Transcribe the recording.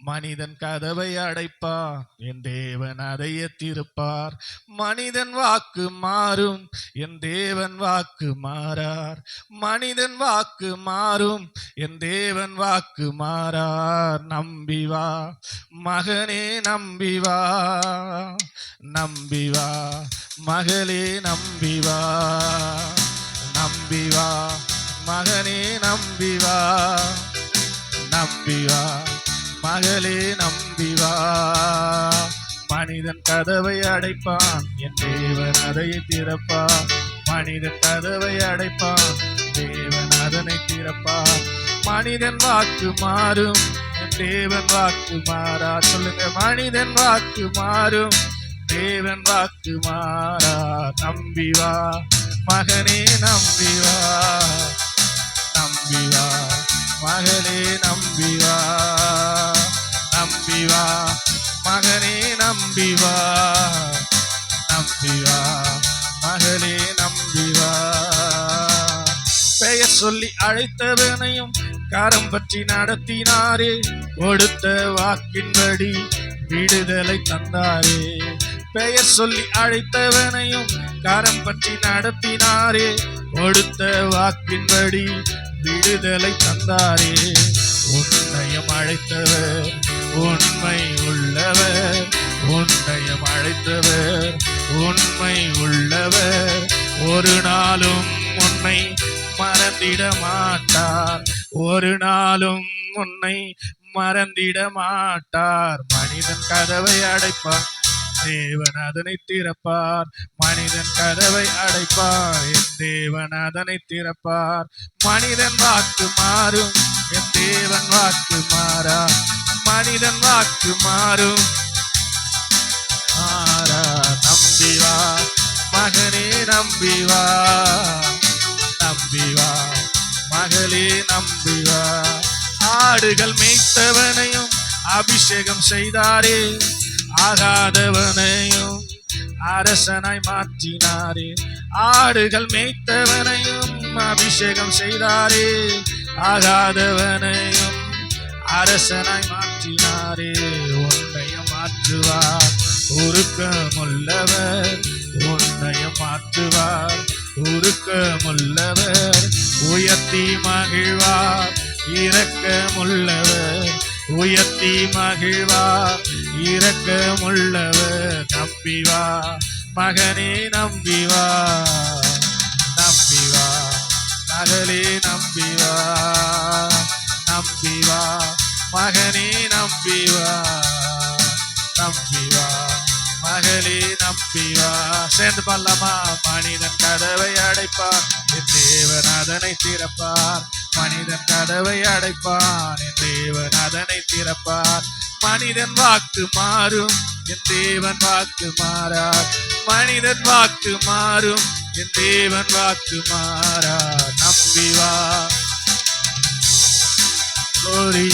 மனிதன் கதவை அடைப்பார், என் தேவன் அதையே திறப்பார். மனிதன் வாக்கு மாறும், என் தேவன் வாக்கு மாறார். மனிதன் வாக்கு மாறும், என் தேவன் வாக்கு மாறார். நம்பி வா மகனே, நம்பி வா, நம்பி வா மகளே, நம்பி வா, நம்பி வா மகனே, நம்பி வா, நம்பி வா மகளே, நம்பி வா. மனிதன் கதவை அடைப்பான், என் தேவன் அதை திறப்பான். மனிதன் கதவை அடைப்பான், தேவன் அதனை திறப்பான். மனிதன் வாக்கு மாறும், என் தேவன் வாக்கு மாறா. சொல்லுங்க, மனிதன் வாக்கு மாறும், தேவன் வாக்கு மாறா. நம்பி வா மகனே, நம்பி வா, நம்பி வா மகளே, நம்பி வா, நம்பி வா மகனே, நம்பி வா, நம்பி வா மகளே, நம்பி வா. பெயர் சொல்லி அழைத்தவனையும் கரம் பற்றி நடத்தினாரே, கொடுத்த வாக்கின்படி விடுதலை தந்தாரே. பெயர் சொல்லி அழைத்தவனையும் கரம் பற்றி நடத்தினாரே, கொடுத்த வாக்கின்படி விடுதலை தந்தாரே. உன்னையும் அழைத்தவர் உண்மை உள்ளவர், உன்னையும் அழைத்தவர் உண்மை உள்ளவர். ஒரு நாளும் உன்னை மறந்திட மாட்டார், ஒரு நாளும் உன்னை மறந்திட மாட்டார். மனிதன் கதவை அடைப்பார், தேவன் அதனை திறப்பார். மனிதன் கதவை அடைப்பார், என் தேவன் அதனை திறப்பார். மனிதன் வாக்கு மாறும், என் தேவன் வாக்கு மாறா. மனிதன் வாக்கு மாறும், மாறா. நம்பி வா மகனே, நம்பி வா, நம்பி வா மகளே, நம்பி வா. ஆடுகள் மேய்த்தவனையும் அபிஷேகம் செய்தாரே, ஆகாதவனையும் அரசனாய் மாற்றினாரே. ஆடுகள் மேய்த்தவனையும் அபிஷேகம் செய்தாரே, ஆகாதவனையும் அரசனாய் மாற்றினாரே. உன்னையும் மாற்றுவார், உருக்கமுள்ளவர், உன்னையும் மாற்றுவார், உருக்கமுள்ளவர். உயர்த்தி மகிழ்வார், இரக்கமுள்ளவர், உயர்த்தி மகிழ்வார், இரக்கமுள்ளவர். நம்பி வா மகனே, நம்பி வா, நம்பி வா மகளே, நம்பி வா, நம்பி வா மகனே, நம்பி வா, நம்பி வா மகளே, நம்பி வா. சேர்ந்து பண்ணலாமா? மனிதன் கதவை அடைப்பார், என் தேவன் அதனை திறப்பார். மனிதன் கதவை அடைப்பான், என் தேவன் அதனை திறப்பார். மனிதன் வாக்கு மாறும், என் தேவன் வாக்கு மாறார். மனிதன் வாக்கு மாறும், என் தேவன் வாக்கு மாறார். நம்பி வா, glory.